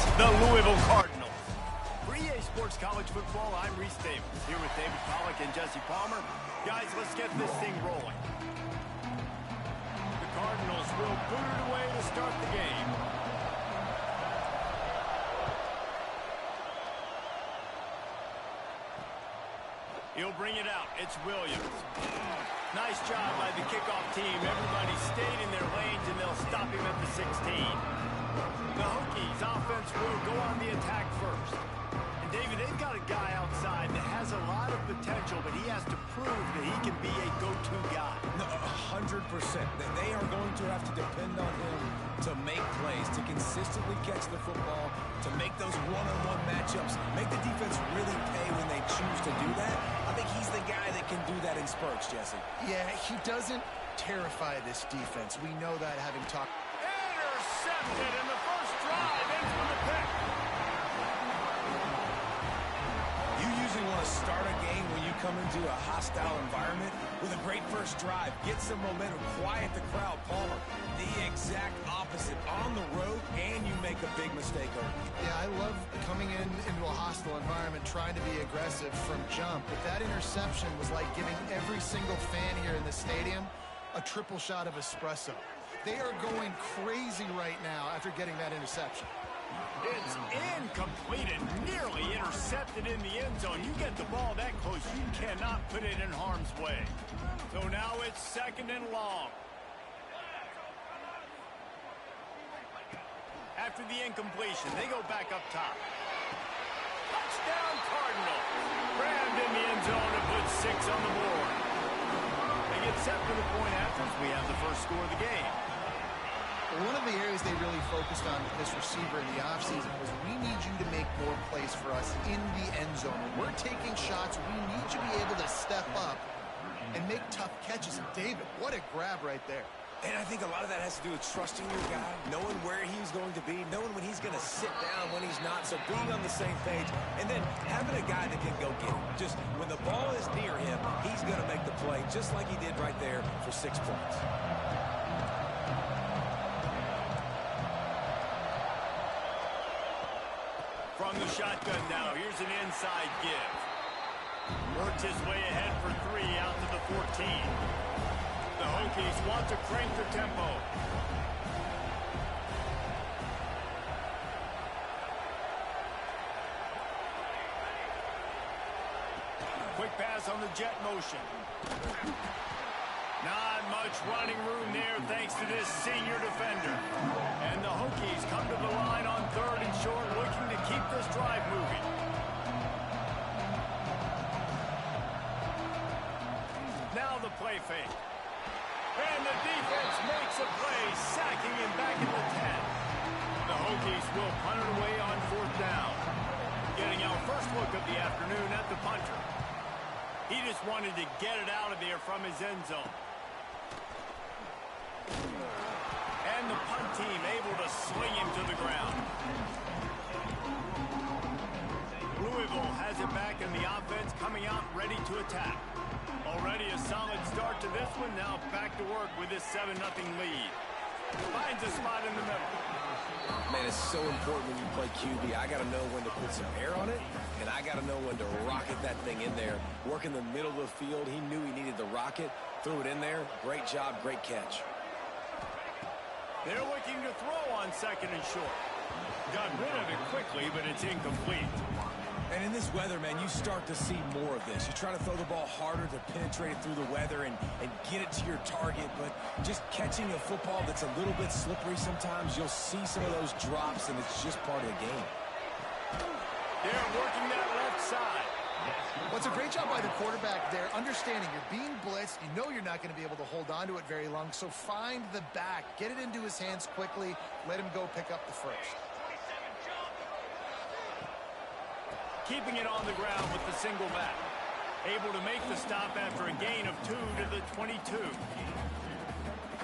against the Louisville Cardinals. For EA Sports College Football, I'm Reese Davis, here with David Pollack and Jesse Palmer. Guys, let's get this thing rolling. The Cardinals will boot it away to start the game. He'll bring it out. It's Williams. Nice job by the kickoff team. Everybody stayed in their lanes, and they'll stop him at the 16. The Hokies offense will go on the attack first. And, David, they've got a guy outside that has a lot of potential, but he has to prove that he can be a go-to guy. 100%. They are going to have to depend on him to make plays, to consistently catch the football, to make those one-on-one matchups, make the defense really pay when they choose to do that. I think he's the guy that can do that in spurts, Jesse. Yeah, he doesn't terrify this defense. We know that, having talked. Intercepted, and the first drive ends with a pick. You usually want to start a game when you come into a hostile environment with a great first drive. Get some momentum, quiet the crowd. Palmer, the exact opposite. On the road, and you make a big mistake early. Yeah, I love coming into a hostile environment, trying to be aggressive from jump. But that interception was like giving every single fan here in the stadium a triple shot of espresso. They are going crazy right now after getting that interception. It's incomplete and nearly intercepted in the end zone. You get the ball that close, you cannot put it in harm's way. So now it's 2nd and long. After the incompletion, they go back up top. Touchdown Cardinals. Crammed in the end zone to put 6 on the board. They get set for the point after as we have the first score of the game. One of the areas they really focused on with this receiver in the offseason was we need you to make more plays for us in the end zone. When we're taking shots, we need you to be able to step up and make tough catches. And David, what a grab right there. And I think a lot of that has to do with trusting your guy, knowing where he's going to be, knowing when he's going to sit down, when he's not, so being on the same page, and then having a guy that can go get him. Just when the ball is near him, he's going to make the play, just like he did right there for 6 points. From the shotgun now, here's an inside give. Works his way ahead for 3 out to the 14. The Hokies want to crank the tempo. Quick pass on the jet motion. Not much running room there thanks to this senior defender. And the Hokies come to the line on 3rd and short, looking to keep this drive moving. Now the play fake. And the defense makes a play, sacking him back at the 10. The Hokies will punt it away on 4th down. Getting our first look of the afternoon at the punter. He just wanted to get it out of there from his end zone. And the punt team able to sling him to the ground. Louisville has it back, and the offense coming out ready to attack. Already a solid start to this one. Now back to work with this 7-0 lead. Finds a spot in the middle. Man, it's so important when you play QB. I got to know when to put some air on it, and I got to know when to rocket that thing in there. Work in the middle of the field. He knew he needed the rocket. Threw it in there. Great job, great catch. They're looking to throw on 2nd and short. Got rid of it quickly, but it's incomplete. And in this weather, man, you start to see more of this. You try to throw the ball harder to penetrate it through the weather and get it to your target, but just catching a football that's a little bit slippery sometimes, you'll see some of those drops, and it's just part of the game. They're working that left side. Well, it's a great job by the quarterback there, understanding you're being blitzed. You know you're not going to be able to hold on to it very long, so find the back. Get it into his hands quickly. Let him go pick up the first. Keeping it on the ground with the single back. Able to make the stop after a gain of 2 to the 22.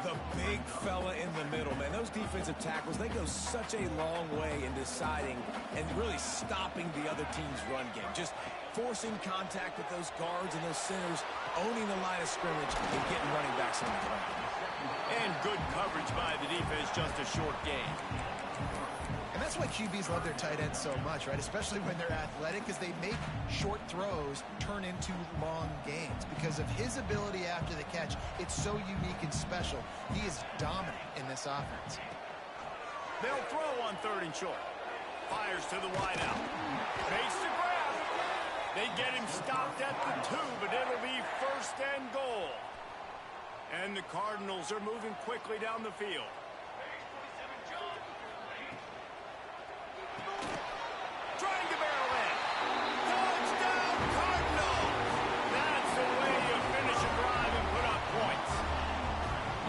The big fella in the middle, man. Those defensive tackles, they go such a long way in deciding and really stopping the other team's run game. Just forcing contact with those guards and those centers, owning the line of scrimmage, and getting running backs on the ground. And good coverage by the defense, just a short gain. And that's why QBs love their tight ends so much, right? Especially when they're athletic, because they make short throws turn into long gains. Because of his ability after the catch, it's so unique and special. He is dominant in this offense. They'll throw on 3rd and short. Fires to the wideout. Makes the grab. They get him stopped at the 2, but it'll be 1st and goal. And the Cardinals are moving quickly down the field. Trying to barrel in. Touchdown, Cardinals! That's the way you finish a drive and put up points.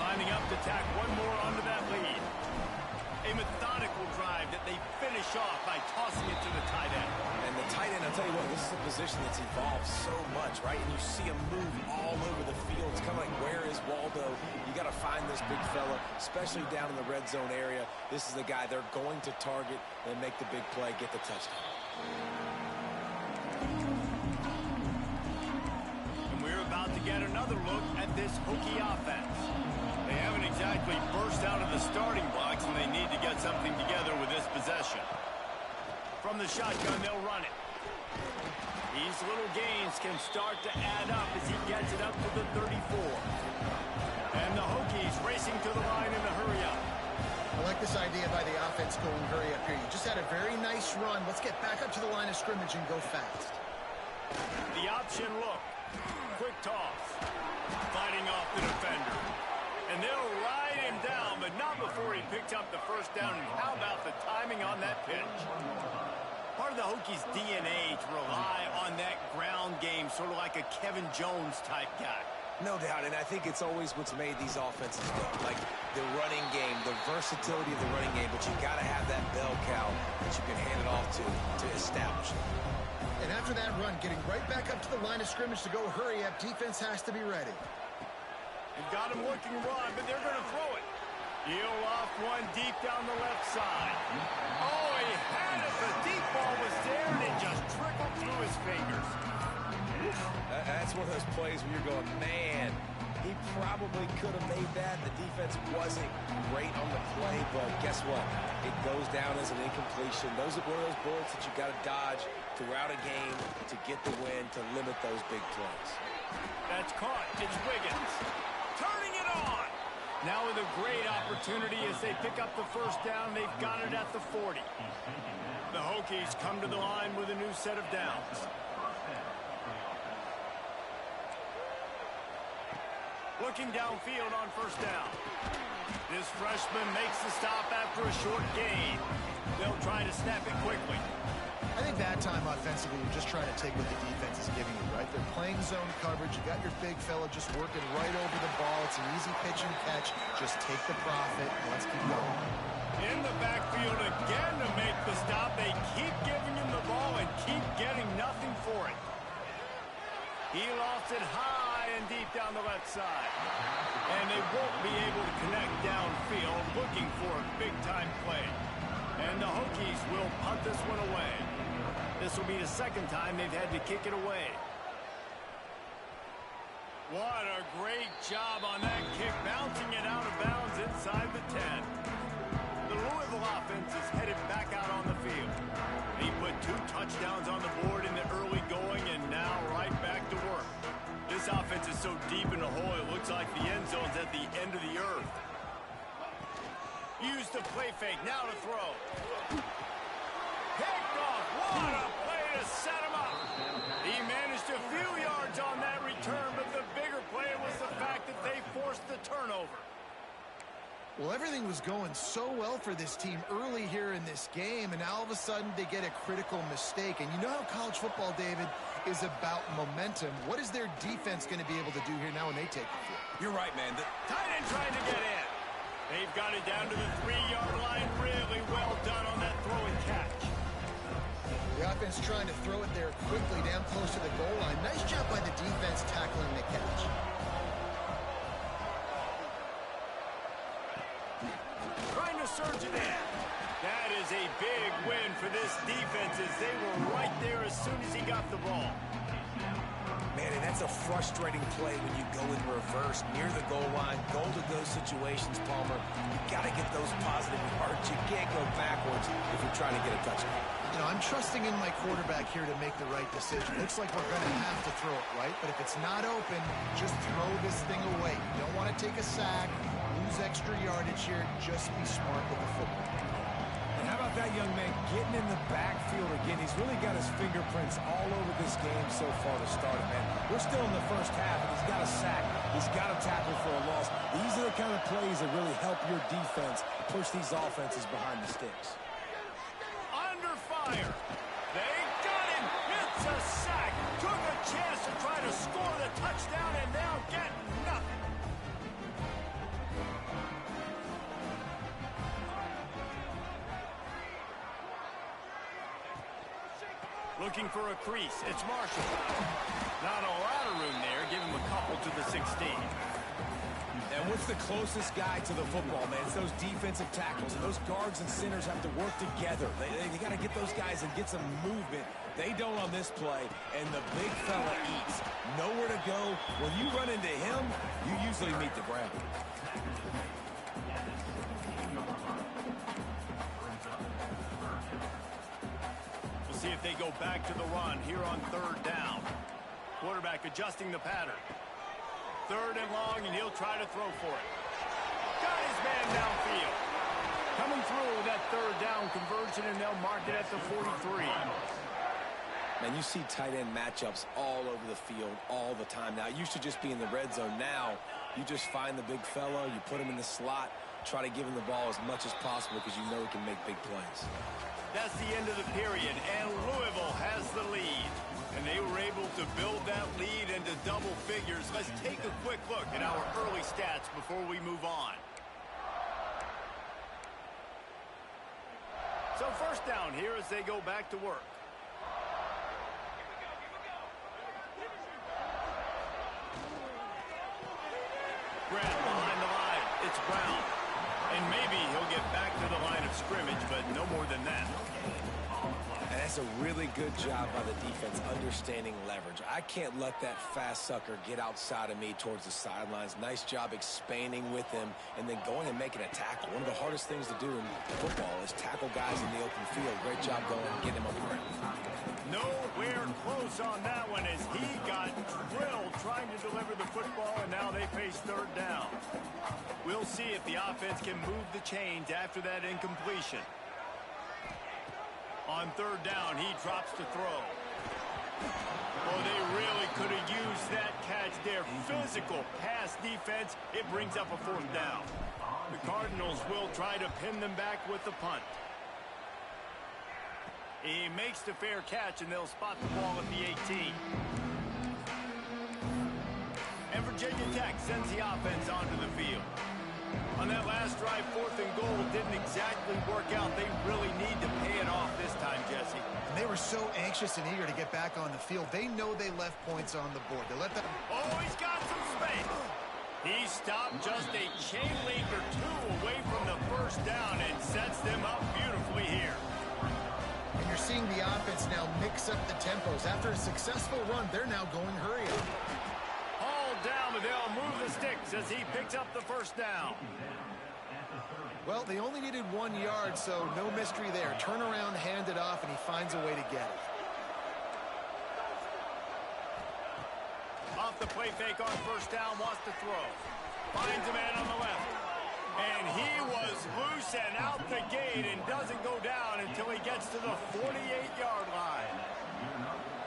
Lining up to tack one more onto that lead. A methodical drive that they finish off by tossing it to the tight end. And the tight end, I'll tell you what, this is a position that's evolved so much, right? And you see him move all over the field. It's kind of like, where is Waldo? You got to find this big fella, especially down in the red zone area. This is the guy they're going to target and make the big play, get the touchdown. And we're about to get another look at this Hokie offense. They haven't exactly burst out of the starting blocks, and they need to get something together with this possession. From the shotgun, they'll run it. These little gains can start to add up as he gets it up to the 34. And the Hokies racing to the line in a hurry-up. I like this idea by the offense going hurry up here. You just had a very nice run. Let's get back up to the line of scrimmage and go fast. The option look. Quick toss. Fighting off the defender. And they'll ride him down, but not before he picks up the 1st down. And how about the timing on that pitch? Part of the Hokies' DNA to rely on that ground game, sort of like a Kevin Jones type guy. No doubt, and I think it's always what's made these offenses go. Like the running game, the versatility of the running game, but you got to have that bell cow that you can hand it off to establish it. And after that run, getting right back up to the line of scrimmage to go hurry up, defense has to be ready. They've got him looking run, but they're going to throw it. He'll off one deep down the left side. Oh, he had it. The deep ball was there, and it just trickled through his fingers. That's one of those plays where you're going, man, he probably could have made that. The defense wasn't great on the play, but guess what? It goes down as an incompletion. Those are one of those bullets that you got to dodge throughout a game to get the win, to limit those big plays. That's caught. It's Wiggins. Turning it on. Now with a great opportunity as they pick up the 1st down. They've got it at the 40. The Hokies come to the line with a new set of downs. Looking downfield on 1st down. This freshman makes the stop after a short gain. They'll try to snap it quickly. I think that time offensively, you're just trying to take what the defense is giving you, right? They're playing zone coverage. You got your big fella just working right over the ball. It's an easy pitch and catch. Just take the profit. Let's keep going. In the backfield again to make the stop. They keep giving him the ball and keep getting nothing for it. He lost it high and deep down the left side. And they won't be able to connect downfield, looking for a big-time play. And the Hokies will punt this one away. This will be the 2nd time they've had to kick it away. What a great job on that kick, bouncing it out of bounds inside the 10. The Louisville offense is headed back out on the field. He put 2 touchdowns on the board in the early going and now right back to work. This offense is so deep in the hole, it looks like the end zone's at the end of the earth. Use the play fake, now to throw. Picked off, what a play to set him up. He managed a few yards on that return, but the bigger play was the fact that they forced the turnover. Well, everything was going so well for this team early here in this game, and now all of a sudden they get a critical mistake. And you know how college football, David, is about momentum. What is their defense going to be able to do here now when they take the field? You're right, man. The tight end trying to get in. They've got it down to the 3-yard line. Really well done on that throw and catch. The offense trying to throw it there quickly down close to the goal line. Nice job by the defense tackling the catch. Trying to surge it in. That is a big win for this defense as they were right there as soon as he got the ball. Man, and that's a frustrating play when you go in reverse near the goal line. Goal-to-go situations, Palmer. You got to get those positive yards. You can't go backwards if you're trying to get a touchdown. You know, I'm trusting in my quarterback here to make the right decision. Looks like we're going to have to throw it, right? But if it's not open, just throw this thing away. You don't want to take a sack, lose extra yardage here. Just be smart with the football. And how about that young man getting in the backfield again? He's really got his fingerprints all over this game so far to start it, man. We're still in the first half, and he's got a sack. He's got a tackle for a loss. These are the kind of plays that really help your defense push these offenses behind the sticks. Under fire. They got him. It's a sack. Took a chance to try to score the touchdown, and now get nothing. Looking for a crease. It's Marshall. Not a lot of room there. Give him a couple to the 16. And what's the closest guy to the football, man? It's those defensive tackles. And those guards and centers have to work together. They got to get those guys and get some movement. They don't on this play. And the big fella eats. Nowhere to go. When you run into him, you usually meet the ground. See if they go back to the run here on third down. Quarterback adjusting the pattern. Third and long, and he'll try to throw for it. Got his man downfield. Coming through with that third down conversion, and they'll mark it at the 43. Man, you see tight end matchups all over the field all the time. Now, it used to just be in the red zone. Now, you just find the big fella, you put him in the slot, try to give him the ball as much as possible because you know he can make big plays. That's the end of the period, and Louisville has the lead. And they were able to build that lead into double figures. Let's take a quick look at our early stats before we move on. So first down here as they go back to work. Grab behind the line. It's Brown. And maybe he'll get back to the line of scrimmage, but no more than that. And that's a really good job by the defense understanding leverage. I can't let that fast sucker get outside of me towards the sidelines. Nice job expanding with him and then going and making a tackle. One of the hardest things to do in football is tackle guys in the open field. Great job going and getting him up the ground. Nowhere close on that one as he got drilled trying to deliver the football, and now they face third down. We'll see if the offense can move the chains after that incompletion. On third down, he drops to throw. Oh, they really could have used that catch there. Physical pass defense. It brings up a fourth down. The Cardinals will try to pin them back with the punt. He makes the fair catch, and they'll spot the ball at the 18. And Virginia Tech sends the offense onto the field. On that last drive, fourth and goal didn't exactly work out. They really need to pay it off this time, Jesse. And they were so anxious and eager to get back on the field. They know they left points on the board. They let them... Oh, he's got some space. He stopped just a chain link or two away from the first down and sets them up beautifully here. And you're seeing the offense now mix up the tempos. After a successful run, they're now going hurry up. Down, but they'll move the sticks as he picks up the first down. Well, they only needed 1 yard, so no mystery there. Turn around, hand it off, and he finds a way to get it. Off the play fake on first down, wants to throw. Finds a man on the left. And he was loose and out the gate and doesn't go down until he gets to the 48-yard line.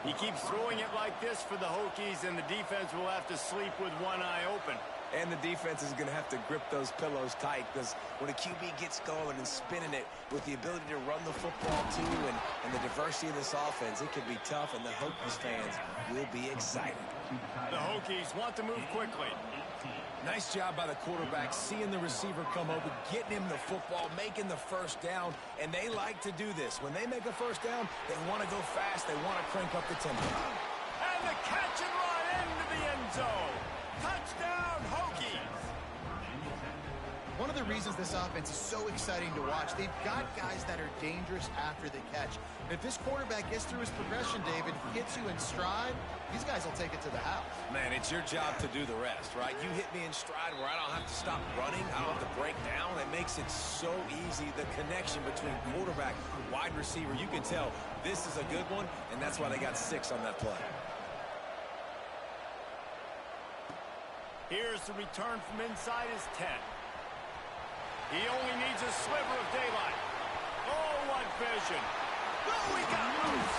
He keeps throwing it like this for the Hokies, and the defense will have to sleep with one eye open. And the defense is going to have to grip those pillows tight because when a QB gets going and spinning it with the ability to run the football too and the diversity of this offense, it can be tough, and the Hokies fans will be excited. The Hokies want to move quickly. Nice job by the quarterback, seeing the receiver come open, getting him the football, making the first down, and they like to do this. When they make a first down, they want to go fast. They want to crank up the tempo. And the catch and run into the end zone. Touchdown, Hokies. one of the reasons this offense is so exciting to watch. They've got guys that are dangerous after the catch. And if this quarterback gets through his progression, David, gets you in stride, these guys will take it to the house. Man, it's your job to do the rest, right? You hit me in stride where I don't have to stop running. I don't have to break down. It makes it so easy. The connection between quarterback and wide receiver, you can tell this is a good one, and that's why they got 6 on that play. Here's the return from inside his 10. He only needs a sliver of daylight. Oh, what vision. Oh, he got loose.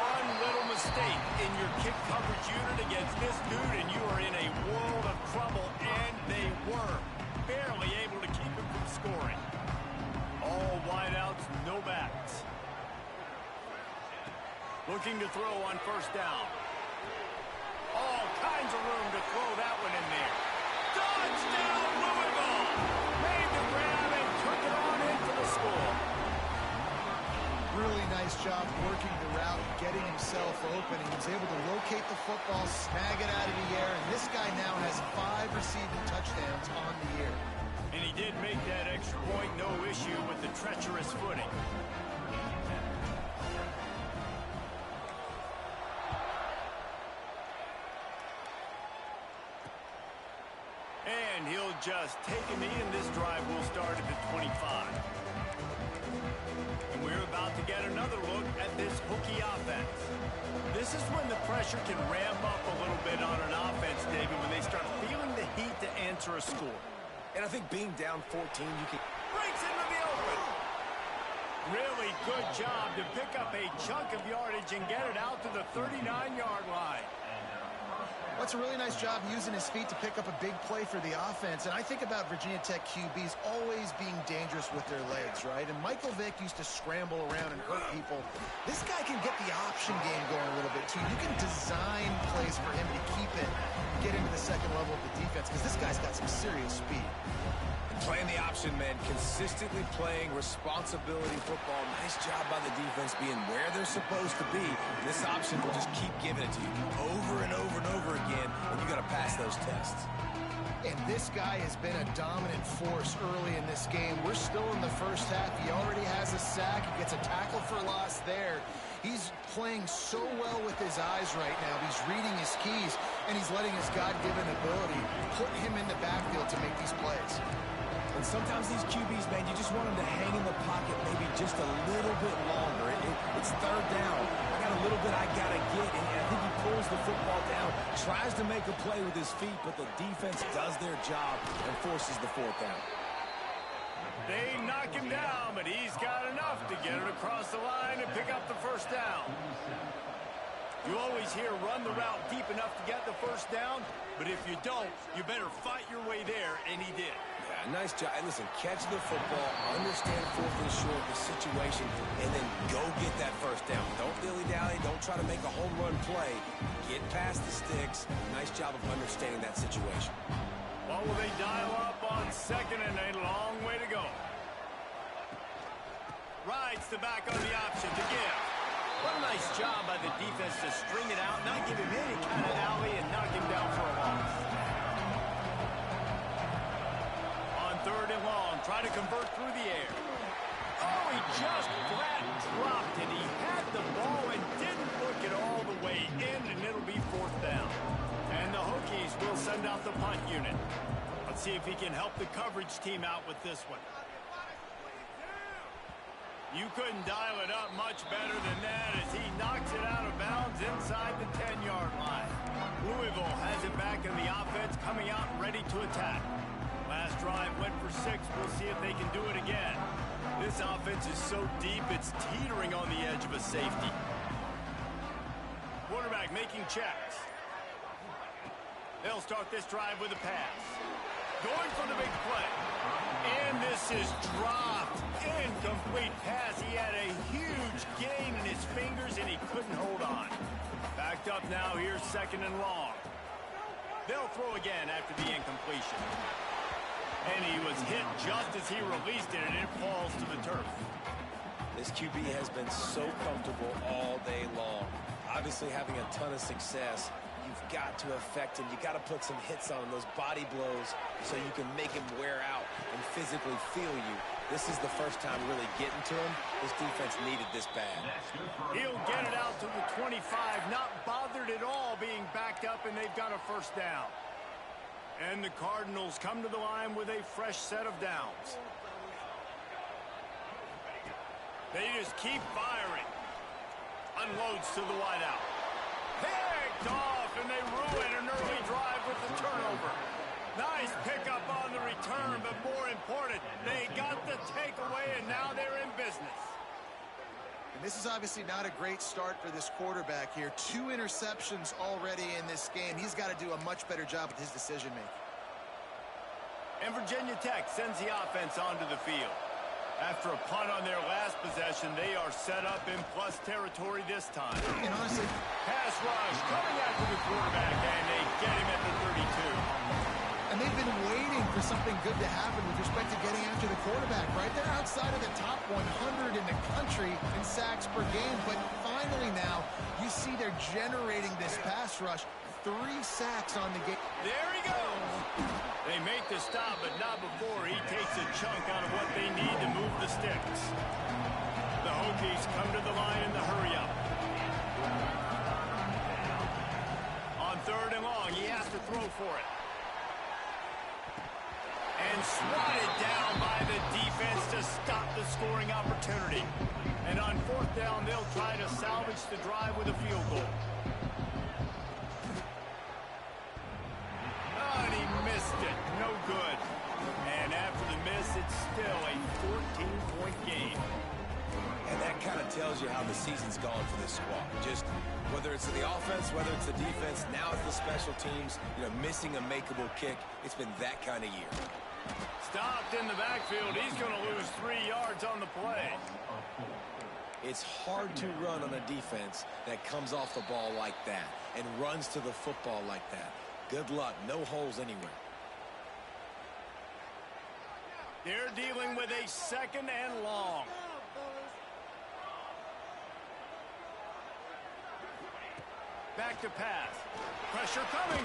One little mistake in your kick coverage unit against this dude, and you are in a world of trouble, and they were barely able to keep him from scoring. All wideouts, no backs. Looking to throw on first down. All kinds of room to throw that one in there. Touchdown, Louisville! Made the grab and took it on in for the score. Really nice job working the route, getting himself open. He was able to locate the football, snag it out of the air, and this guy now has 5 receiving touchdowns on the year. And he did make that extra point, no issue with the treacherous footing. And he'll just take a knee, and this drive will start at the 25. And we're about to get another look at this Hokie offense. This is when the pressure can ramp up a little bit on an offense, David, when they start feeling the heat to answer a score. And I think being down 14, you can... Breaks into the open. Really good job to pick up a chunk of yardage and get it out to the 39-yard line. That's a really nice job using his feet to pick up a big play for the offense. And I think about Virginia Tech QBs always being dangerous with their legs, right? And Michael Vick used to scramble around and hurt people. This guy can get the option game going a little bit, too. You can design plays for him to keep it and get into the second level of the defense, because this guy's got some serious speed. Playing the option, man, consistently playing responsibility football. Nice job by the defense being where they're supposed to be. This option will just keep giving it to you over and over and over again, and you got to pass those tests. And this guy has been a dominant force early in this game. We're still in the first half. He already has a sack. He gets a tackle for loss there. He's playing so well with his eyes right now. He's reading his keys, and he's letting his God-given ability put him in the backfield to make these plays. And sometimes these QBs, man, you just want them to hang in the pocket maybe just a little bit longer. It's third down. I got a little bit I got to get, and I think he pulls the football down, tries to make a play with his feet, but the defense does their job and forces the 4th down. They knock him down, but he's got enough to get it across the line and pick up the first down. You always hear run the route deep enough to get the first down, but if you don't, you better fight your way there, and he did. Yeah, nice job. And listen, catch the football, understand 4th and short, the situation, and then go get that first down. Don't dilly-dally. Don't try to make a home run play. Get past the sticks. Nice job of understanding that situation. Well, will they dial up on 2nd and a long way to go? Rides the back on the option to give. What a nice job by the defense to string it out, not give him any kind of alley, and knock him down for a loss. On 3rd and long, try to convert through the air. Oh, he just flat dropped it. He had the ball and didn't look it all the way in, and it'll be 4th down. And the Hokies will send out the punt unit. Let's see if he can help the coverage team out with this one. You couldn't dial it up much better than that as he knocks it out of bounds inside the 10-yard line. Louisville has it back in the offense, coming out ready to attack. Last drive went for 6. We'll see if they can do it again. This offense is so deep, it's teetering on the edge of a safety. Quarterback making checks. They'll start this drive with a pass. Going for the big play. And this is dropped. Incomplete pass. He had a huge gain in his fingers, and he couldn't hold on. Backed up now. Here's 2nd and long. They'll throw again after the incompletion. And he was hit just as he released it, and it falls to the turf. This QB has been so comfortable all day long. Obviously having a ton of success. You've got to affect him. You got to put some hits on him, those body blows, so you can make him wear out. and physically feel you. This is the first time really getting to him. This defense needed this bad. He'll get it out to the 25, not bothered at all being backed up, and they've got a first down. And the Cardinals come to the line with a fresh set of downs. They just keep firing. Unloads to the wideout. Picked off, and they ruin an early drive with the turnover. Nice pickup on the return, but more important, they got the takeaway, and now they're in business. And this is obviously not a great start for this quarterback here. 2 interceptions already in this game. He's got to do a much better job with his decision-making. And Virginia Tech sends the offense onto the field. After a punt on their last possession, they are set up in plus territory this time. And honestly, pass rush coming after the quarterback, and they get him at the 32. and they've been waiting for something good to happen with respect to getting after the quarterback, right? They're outside of the top 100 in the country in sacks per game, but finally now you see they're generating this pass rush. 3 sacks on the game. There he goes. They make the stop, but not before he takes a chunk out of what they need to move the sticks. The Hokies come to the line in the hurry-up. On 3rd and long, he has to throw for it. And swatted down by the defense to stop the scoring opportunity. And on 4th down, they'll try to salvage the drive with a field goal. And he missed it. No good. And after the miss, it's still a 14-point game. And that kind of tells you how the season's gone for this squad. Just whether it's the offense, whether it's the defense, now it's the special teams, missing a makeable kick. It's been that kind of year. Stopped in the backfield. He's going to lose 3 yards on the play. It's hard to run on a defense that comes off the ball like that and runs to the football like that. Good luck. No holes anywhere. They're dealing with a 2nd and long. Back to pass. Pressure coming.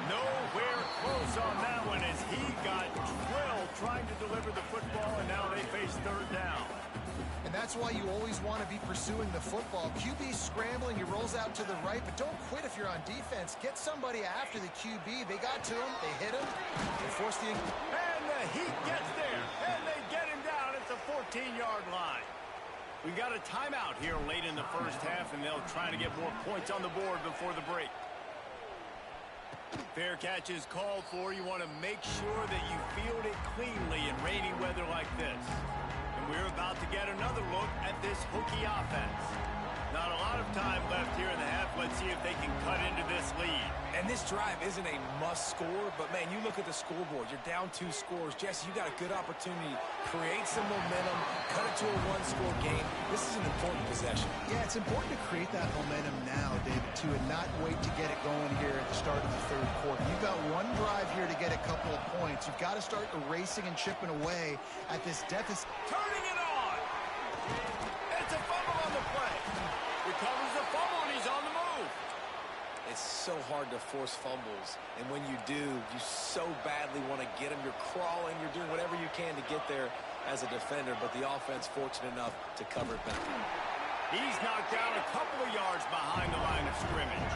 Nowhere close on that one as he got drilled trying to deliver the football, and now they face 3rd down. And that's why you always want to be pursuing the football. QB scrambling, he rolls out to the right, but don't quit if you're on defense. Get somebody after the QB. They got to him. They hit him. They forced the... And the Heat gets there, and they get him down at the 14-yard line. We got a timeout here late in the first half, and they'll try to get more points on the board before the break. Fair catch is called for. You want to make sure that you field it cleanly in rainy weather like this. And we're about to get another look at this Hokie offense. Not a lot of time left here in the half. Let's see if they can cut into this lead. And this drive isn't a must score, but man, you look at the scoreboard. You're down 2 scores. Jesse, you got a good opportunity. Create some momentum. Cut it to a 1-score game. This is an important possession. Yeah, it's important to create that momentum now, David, too, and not wait to get it going here at the start of the 3rd quarter. You've got 1 drive here to get a couple of points. You've got to start erasing and chipping away at this deficit. Turning it on. It's a fumble on the play. Recovers the fumble, and he's on the move. It's so hard to force fumbles, and when you do, you so badly want to get them. You're crawling, you're doing whatever you can to get there as a defender, but the offense fortunate enough to cover it back. He's knocked down a couple of yards behind the line of scrimmage.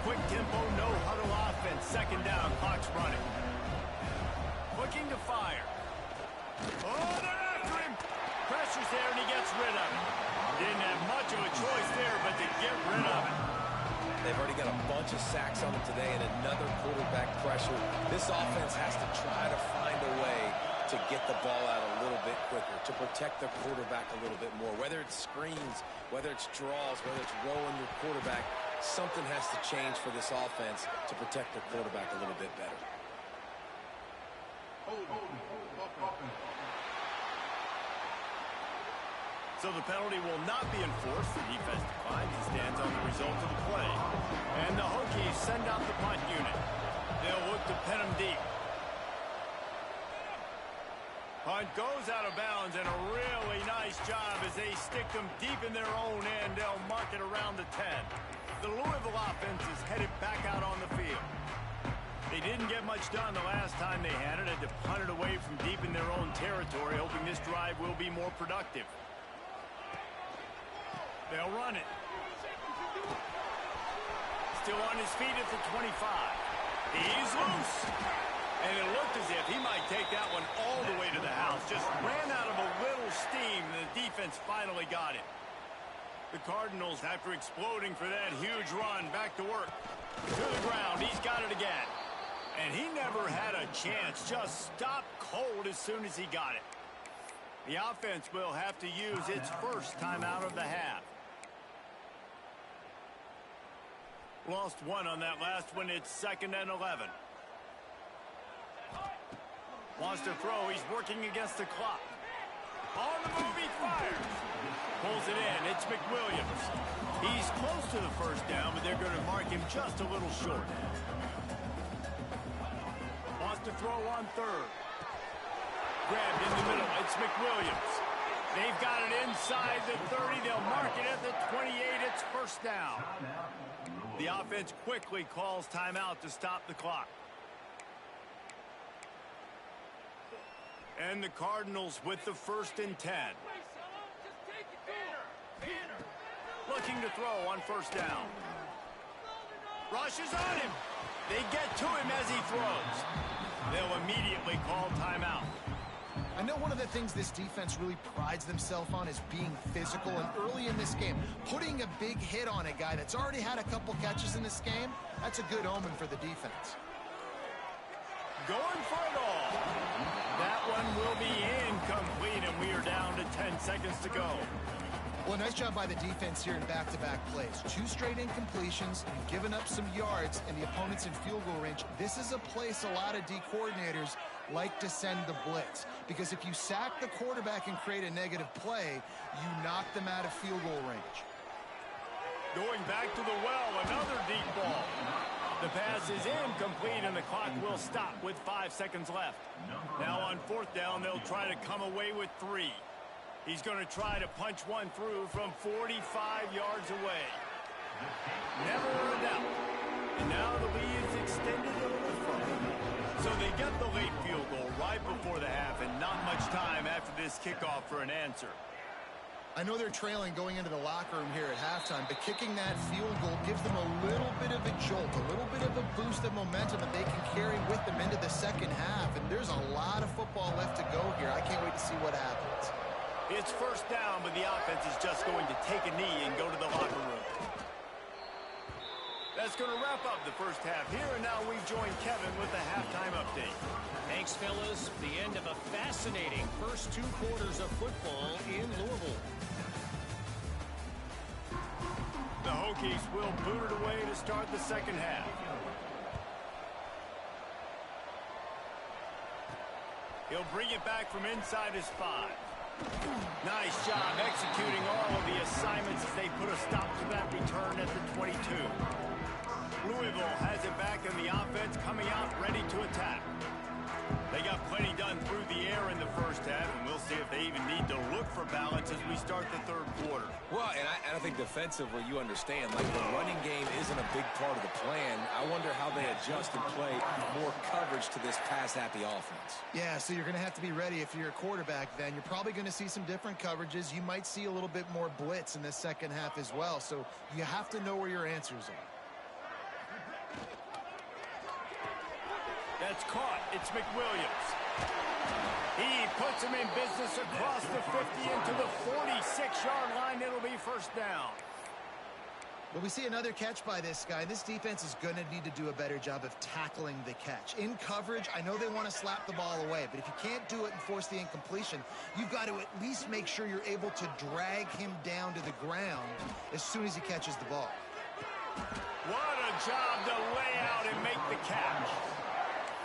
Quick tempo, no huddle offense. 2nd down, clock's running. Looking to fire. Oh, they're after him. Pressure's there, and he gets rid of it. Didn't have much of a choice there, but to get rid of it. They've already got a bunch of sacks on them today and another quarterback pressure. This offense has to try to find a way to get the ball out a little bit quicker, to protect the quarterback a little bit more. Whether it's screens, whether it's draws, whether it's rolling your quarterback, something has to change for this offense to protect the quarterback a little bit better. So the penalty will not be enforced. The defense declines and stands on the result of the play. And the Hokies send out the punt unit. They'll look to pin them deep. Punt goes out of bounds, and a really nice job as they stick them deep in their own end. They'll mark it around the 10. The Louisville offense is headed back out on the field. They didn't get much done the last time they had it. Had to punt it away from deep in their own territory, hoping this drive will be more productive. They'll run it. Still on his feet at the 25. He's loose. And it looked as if he might take that one all the way to the house. Just ran out of a little steam, and the defense finally got it. The Cardinals, after exploding for that huge run, back to work. To the ground. He's got it again. And he never had a chance. Just stopped cold as soon as he got it. The offense will have to use its first timeout of the half. Lost one on that last one. It's 2nd and 11. Wants to throw. He's working against the clock. On the move, he fires. Pulls it in. It's McWilliams. He's close to the first down, but they're going to mark him just a little short. Wants to throw on 3rd. Grabbed in the middle. It's McWilliams. They've got it inside the 30. They'll mark it at the 28. It's first down. The offense quickly calls timeout to stop the clock. And the Cardinals with the 1st and 10. Looking to throw on 1st down. Rushes on him. They get to him as he throws. They'll immediately call timeout. I know one of the things this defense really prides themselves on is being physical, and early in this game, putting a big hit on a guy that's already had a couple catches in this game, that's a good omen for the defense. Going for it all. That one will be incomplete, and we are down to 10 seconds to go. Well, nice job by the defense here in back-to-back plays. 2 straight incompletions, given up some yards, and the opponent's in field goal range. This is a place a lot of D coordinators like to send the blitz, because if you sack the quarterback and create a negative play, you knock them out of field goal range. Going back to the well, another deep ball. The pass is incomplete, and the clock will stop with 5 seconds left. Now on 4th down, they'll try to come away with 3. He's going to try to punch one through from 45 yards away. Never a doubt. And now the lead is extended a little further. So they get the late field goal right before the half, and not much time after this kickoff for an answer. I know they're trailing going into the locker room here at halftime, but kicking that field goal gives them a little bit of a jolt, a little bit of a boost of momentum that they can carry with them into the second half. And there's a lot of football left to go here. I can't wait to see what happens. It's first down, but the offense is just going to take a knee and go to the locker room. That's going to wrap up the first half here, and now we join Kevin with the halftime update. Thanks, fellas. The end of a fascinating first 2 quarters of football in Louisville. The Hokies will boot it away to start the second half. He'll bring it back from inside his 5. Nice job executing all of the assignments as they put a stop to that return at the 22. Louisville has it back, and the offense coming out ready to attack. They got plenty done through the air in the first half, and we'll see if they even need to look for balance as we start the 3rd quarter. Well, and I think defensively, you understand, like the running game isn't a big part of the plan. I wonder how they adjust and play more coverage to this pass-happy offense. Yeah, so you're going to have to be ready if you're a quarterback then. You're probably going to see some different coverages. You might see a little bit more blitz in the second half as well, so you have to know where your answers are. That's caught. It's McWilliams. He puts him in business across the 50 into the 46-yard line. It'll be first down. But we see another catch by this guy. This defense is going to need to do a better job of tackling the catch. In coverage, I know they want to slap the ball away, but if you can't do it and force the incompletion, you've got to at least make sure you're able to drag him down to the ground as soon as he catches the ball. What a job to lay out and make the catch.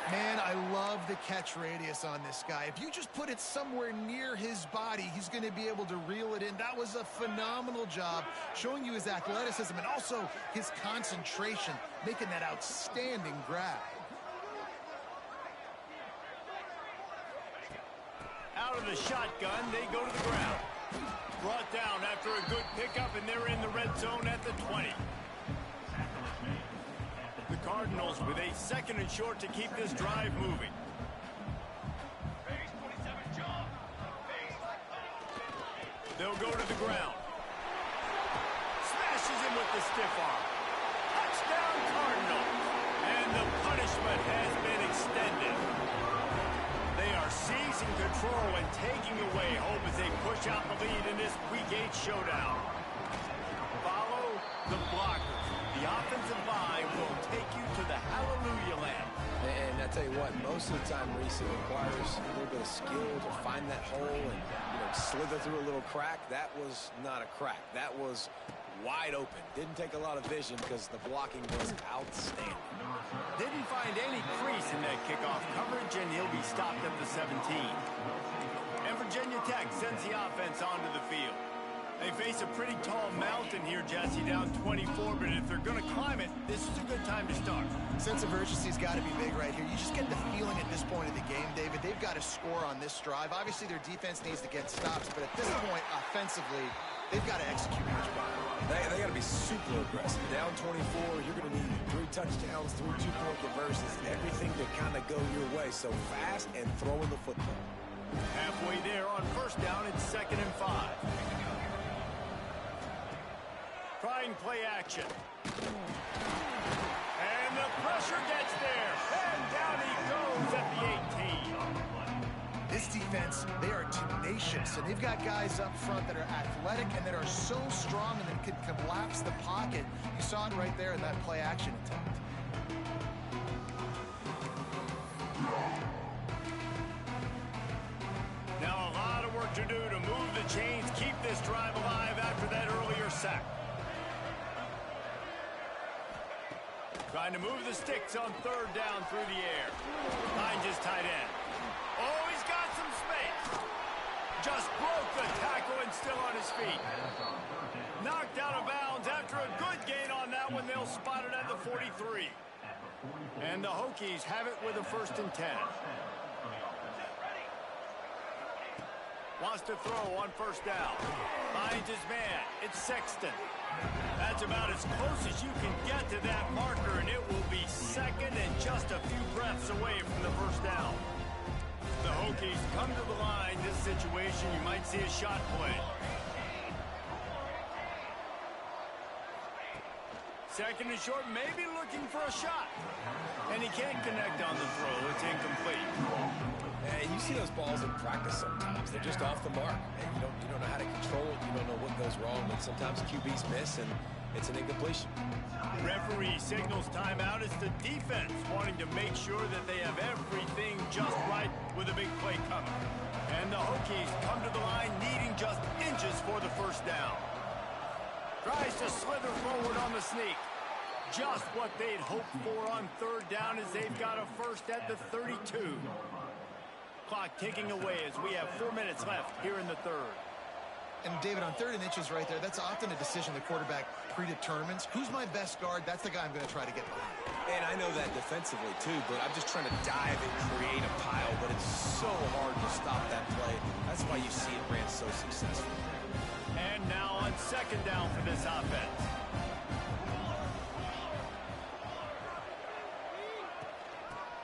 Man, I love the catch radius on this guy. If you just put it somewhere near his body, he's going to be able to reel it in. That was a phenomenal job, showing you his athleticism and also his concentration, making that outstanding grab. Out of the shotgun, they go to the ground. Brought down after a good pickup, and they're in the red zone at the 20. The Cardinals with a 2nd and short to keep this drive moving. They'll go to the ground. Smashes him with the stiff arm. Touchdown, Cardinals. And the punishment has been extended. They are seizing control and taking away hope as they push out the lead in this Week 8 showdown. Follow the blockers. The offensive line will take you to the hallelujah land. And I tell you what, most of the time, Reese, it requires a little bit of skill to find that hole and slither through a little crack. That was not a crack. That was wide open. Didn't take a lot of vision because the blocking was outstanding. Didn't find any crease in that kickoff coverage, and he'll be stopped at the 17. And Virginia Tech sends the offense onto the field. They face a pretty tall mountain here, Jesse, down 24, but if they're going to climb it, this is a good time to start. Sense of urgency's got to be big right here. You just get the feeling at this point of the game, David, they've got to score on this drive. Obviously, their defense needs to get stops, but at this point, offensively, they've got to execute much better. They got to be super aggressive. Down 24, you're going to need 3 touchdowns, 3 two-point conversions, everything to kind of go your way. So fast and throwing the football. Halfway there on 1st down, it's 2nd and 5. Trying play action. And the pressure gets there. And down he goes at the 18. This defense, they are tenacious, and they've got guys up front that are athletic and that are so strong and that can collapse the pocket. You saw it right there in that play action attempt. Now a lot of work to do to move the chains, keep this drive alive after that earlier sack. Trying to move the sticks on 3rd down through the air. Finds his tight end. Oh, he's got some space. Just broke the tackle and still on his feet. Knocked out of bounds after a good gain on that one. They'll spot it at the 43. And the Hokies have it with a 1st and 10. Wants to throw on 1st down. Finds his man. It's Sexton. That's about as close as you can get to that marker, and it will be 2nd and just a few breaths away from the 1st down. The Hokies come to the line. This situation, you might see a shot play. 2nd and short, maybe looking for a shot. And he can't connect on the throw. It's incomplete. And you see those balls in practice sometimes. They're just off the mark. And you don't know how to control it. You don't know what goes wrong. But sometimes QBs miss, and it's an incompletion. Referee signals timeout. It's the defense wanting to make sure that they have everything just right with a big play coming. And the Hokies come to the line needing just inches for the 1st down. Tries to slither forward on the sneak. Just what they'd hoped for on 3rd down as they've got a 1st at the 32. Clock ticking away as we have 4 minutes left here in the 3rd. And David, on 3rd and inches right there, that's often a decision the quarterback predetermines. Who's my best guard? That's the guy I'm going to try to get behind. And I know that defensively, too, but I'm just trying to dive and create a pile, but it's so hard to stop that play. That's why you see it ran so successful. And now on 2nd down for this offense.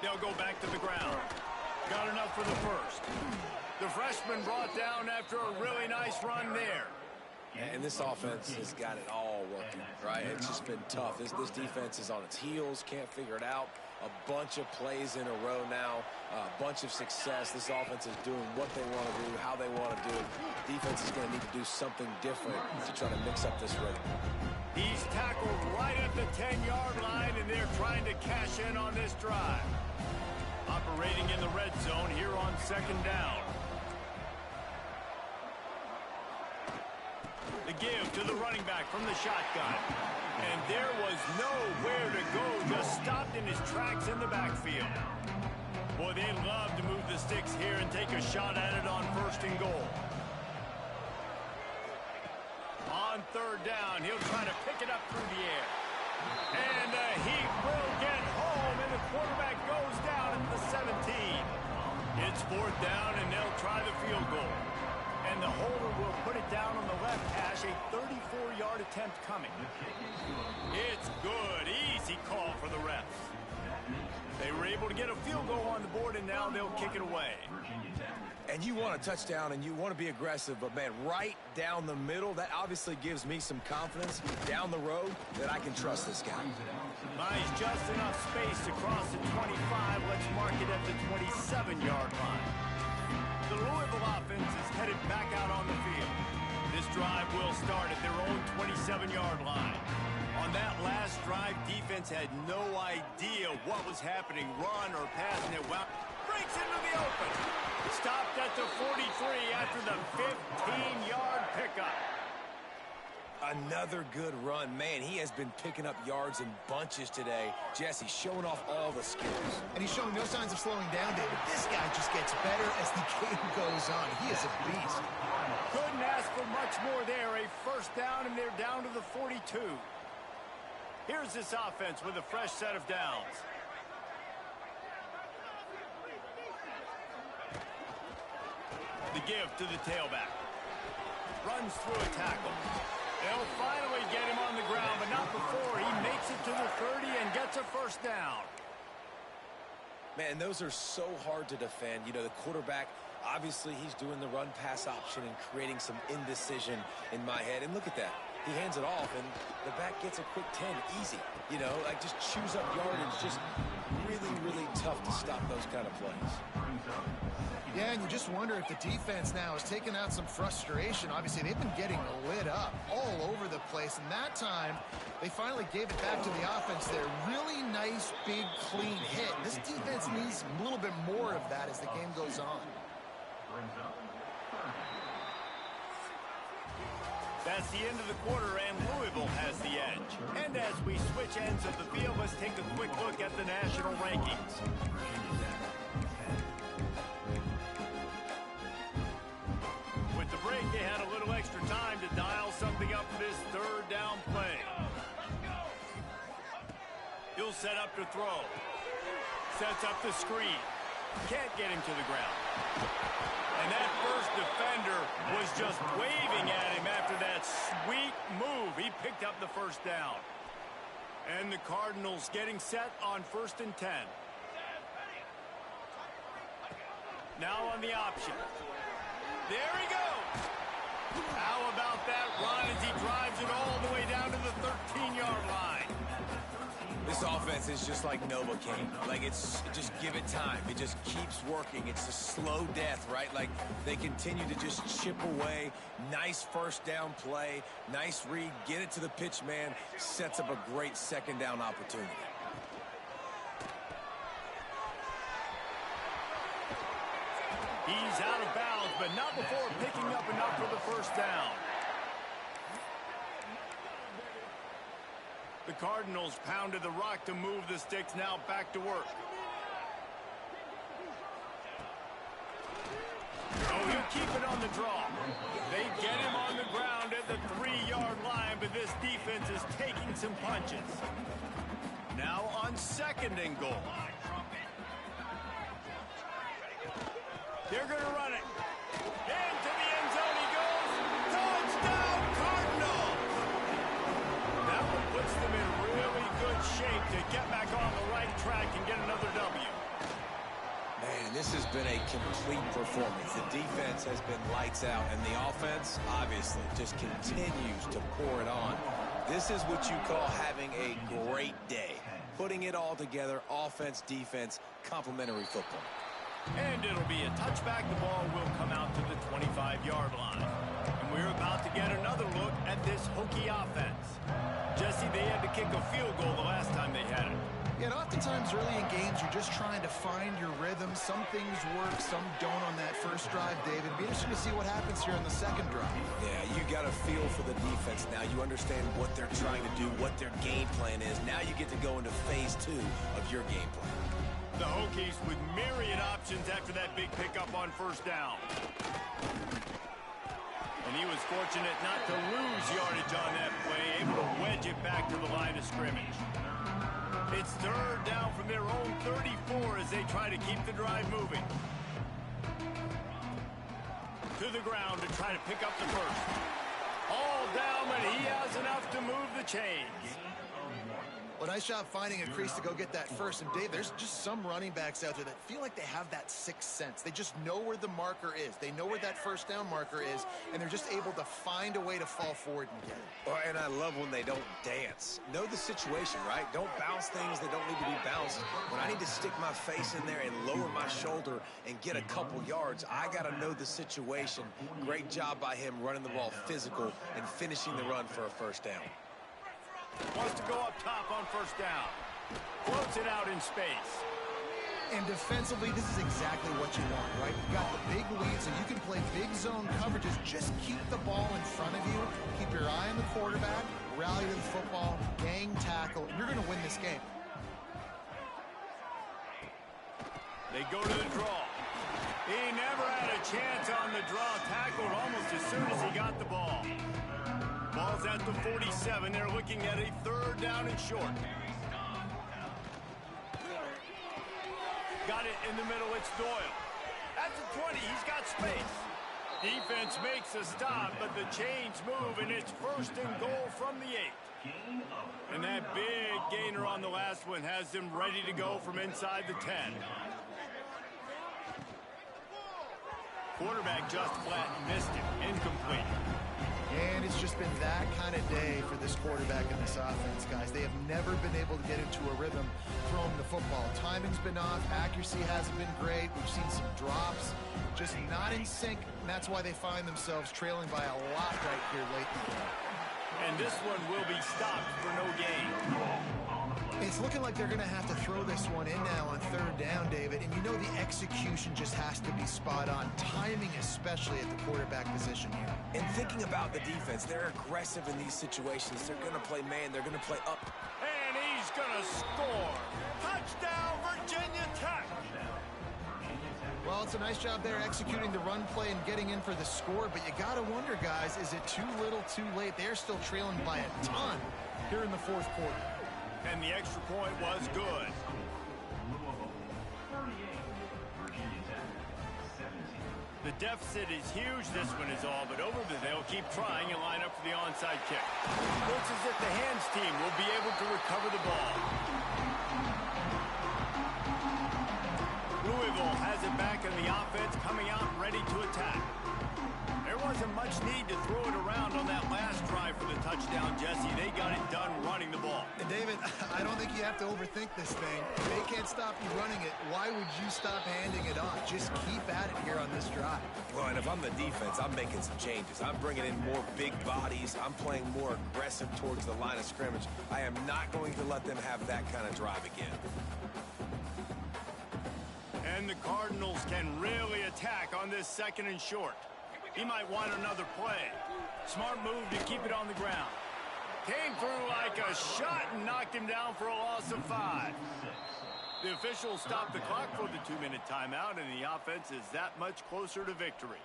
They'll go back to the ground. Got enough for the 1st. The freshman brought down after a really nice run there. And this offense has got it all working, right? It's just been tough. This defense is on its heels, can't figure it out. A bunch of plays in a row now, a bunch of success. This offense is doing what they want to do, how they want to do it. Defense is going to need to do something different to try to mix up this rhythm. He's tackled right at the 10-yard line, and they're trying to cash in on this drive. Operating in the red zone here on 2nd down. The give to the running back from the shotgun. And there was nowhere to go, just stopped in his tracks in the backfield. Boy, they love to move the sticks here and take a shot at it on 1st and goal. On 3rd down, he'll try to pick it up through the air. And he will get home, and the quarterback goes down at the 17. It's 4th down, and they'll try the field goal. And the holder will put it down on the left hash, a 34-yard attempt coming. It's good. Easy call for the refs. They were able to get a field goal on the board, and now they'll kick it away. And you want a touchdown, and you want to be aggressive, but, man, right down the middle, that obviously gives me some confidence down the road that I can trust this guy. Nice, just enough space to cross the 25. Let's mark it at the 27-yard line. The Louisville offense is headed back out on the field. This drive will start at their own 27-yard line. On that last drive, defense had no idea what was happening, run or pass, and it breaks into the open. Stopped at the 43 after the 15-yard pickup. Another good run. Man, he has been picking up yards in bunches today. Jesse showing off all the skills. And he's showing no signs of slowing down, David. This guy just gets better as the game goes on. He is a beast. Couldn't ask for much more there. A first down, and they're down to the 42. Here's this offense with a fresh set of downs. The give to the tailback. Runs through a tackle. They'll finally get him on the ground, but not before he makes it to the 30 and gets a first down. Man, those are so hard to defend. You know, the quarterback, obviously he's doing the run-pass option and creating some indecision in my head. And look at that. He hands it off, and the back gets a quick 10, easy. You know, like just chews up yardage. Just really, really tough to stop those kind of plays. Yeah, and you just wonder if the defense now has taken out some frustration. Obviously, they've been getting lit up all over the place, and that time, they finally gave it back to the offense there. Really nice, big, clean hit. This defense needs a little bit more of that as the game goes on. That's the end of the quarter, and Louisville has the edge. And as we switch ends of the field, let's take a quick look at the national rankings. With the break, they had a little extra time to dial something up for this third down play. He'll set up to throw. Sets up the screen. Can't get him to the ground. And that first defender was just waving at him after that sweet move. He picked up the first down. And the Cardinals getting set on 1st and 10. Now on the option. There he goes. How about that run as he drives it all the way down to the 13-yard line? This offense is just like Novocaine. Like, it's just give it time. It just keeps working. It's a slow death, right? Like, they continue to just chip away. Nice first down play. Nice read. Get it to the pitch man. Sets up a great second down opportunity. He's out of bounds, but not before picking up enough for the first down. The Cardinals pounded the rock to move the sticks, now back to work. Oh, he'll keep it on the draw. They get him on the ground at the 3-yard line, but this defense is taking some punches. Now on 2nd and goal. They're going to run it. Into the end zone he goes. Touchdown, Cardinals! That one puts them in really good shape to get back on the right track and get another W. Man, this has been a complete performance. The defense has been lights out, and the offense, obviously, just continues to pour it on. This is what you call having a great day. Putting it all together, offense, defense, complementary football. And it'll be a touchback. The ball will come out to the 25-yard line. And we're about to get another look at this Hokie offense. Jesse, they had to kick a field goal the last time they had it. Yeah, and oftentimes early in games, you're just trying to find your rhythm. Some things work, some don't on that first drive, David. It'll be interesting to see what happens here on the second drive. Yeah, you got a feel for the defense now. You understand what they're trying to do, what their game plan is. Now you get to go into phase 2 of your game plan. The Hokies with myriad options after that big pickup on first down. And he was fortunate not to lose yardage on that play, able to wedge it back to the line of scrimmage. It's third down from their own 34 as they try to keep the drive moving. To the ground to try to pick up the first. All down, but he has enough the chains. Well, nice job finding a crease to go get that first. And, Dave, there's just some running backs out there that feel like they have that sixth sense. They just know where the marker is. They know where that first down marker is, and they're just able to find a way to fall forward and get it. Oh, and I love when they don't dance. Know the situation, right? Don't bounce things that don't need to be bounced. When I need to stick my face in there and lower my shoulder and get a couple yards, I got to know the situation. Great job by him running the ball physical and finishing the run for a first down. Wants to go up top on first down. Floats it out in space. And defensively, this is exactly what you want, right? You've got the big lead, so you can play big zone coverages. Just keep the ball in front of you. Keep your eye on the quarterback. Rally to the football. Gang tackle. And you're going to win this game. They go to the draw. He never had a chance on the draw. Tackled almost as soon as he got the ball. Ball's at the 47. They're looking at a third down and short. Got it in the middle. It's Doyle. At the 20, he's got space. Defense makes a stop, but the chains move, and it's first and goal from the 8. And that big gainer on the last one has them ready to go from inside the 10. Quarterback just flat missed it. Incomplete. And it's just been that kind of day for this quarterback and this offense, guys. They have never been able to get into a rhythm throwing the football. Timing's been off. Accuracy hasn't been great. We've seen some drops. Just not in sync, and that's why they find themselves trailing by a lot right here late in the game. And this one will be stopped for no gain. It's looking like they're going to have to throw this one in now on third down, David. And you know the execution just has to be spot on. Timing, especially at the quarterback position here. And thinking about the defense, they're aggressive in these situations. They're going to play man. They're going to play up. And he's going to score. Touchdown, Virginia Tech. Well, it's a nice job there executing the run play and getting in for the score. But you got to wonder, guys, is it too little, too late? They're still trailing by a ton here in the fourth quarter. And the extra point was good. The deficit is huge. This one is all but over, but they'll keep trying and line up for the onside kick. Looks as if the hands team will be able to recover the ball. Louisville has it back in the offense, coming out ready to attack. There wasn't much need to throw it around on that last drive for the touchdown, Jesse. They got it done running the ball. And David, I don't think you have to overthink this thing. If they can't stop you running it, why would you stop handing it off? Just keep at it here on this drive. Well, and if I'm the defense, I'm making some changes. I'm bringing in more big bodies. I'm playing more aggressive towards the line of scrimmage. I am not going to let them have that kind of drive again. And the Cardinals can really attack on this second and short. He might want another play. Smart move to keep it on the ground. Came through like a shot and knocked him down for a loss of 5. The officials stopped the clock for the 2-minute timeout, and the offense is that much closer to victory.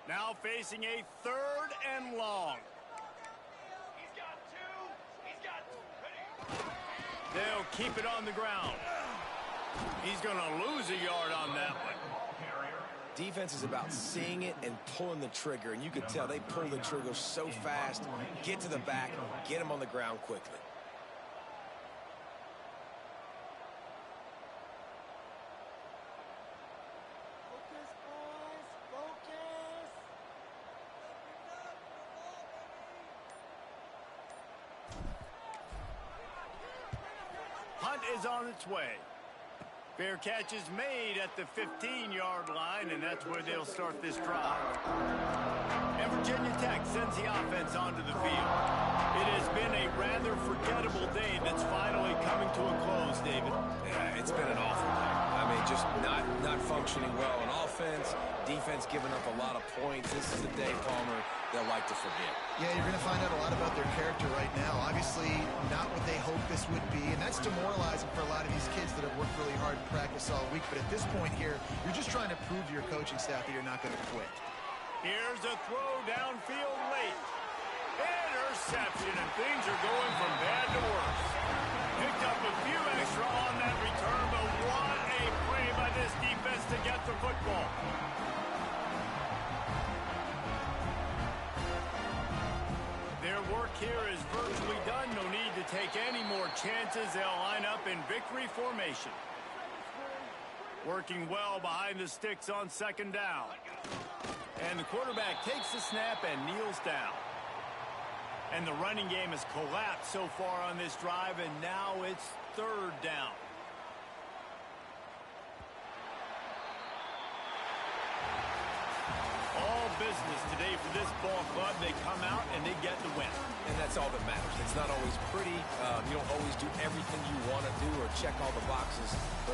Now facing a third and long. They'll keep it on the ground. He's going to lose a yard on that one. Defense is about seeing it and pulling the trigger, and you can tell they pull the trigger so fast, get to the back, get him on the ground quickly. Focus, boys, focus. Hunt is on its way. Fair catch is made at the 15-yard line, and that's where they'll start this drive. And Virginia Tech sends the offense onto the field. It has been a rather forgettable day that's finally coming to a close, David. Yeah, it's been an awful day. I mean, just not functioning well on offense, defense giving up a lot of points. This is a day, Palmer, they'll like to forget. Yeah, you're going to find out a lot about their character right now. Obviously, not what they hoped this would be, and that's demoralizing for a lot of these kids that have worked really hard in practice all week. But at this point here, you're just trying to prove to your coaching staff that you're not going to quit. Here's a throw downfield late. Interception, and things are going from bad to worse. Picked up a few extra on that return, but what a play by this defense to get the football. They're working here is virtually done. No need to take any more chances. They'll line up in victory formation. Working well behind the sticks on second down. And the quarterback takes the snap and kneels down. And the running game has collapsed so far on this drive, and now it's third down. All business today for this ball club. They come out and they get the win. And that's all that matters. It's not always pretty. You don't always do everything you want to do or check all the boxes. But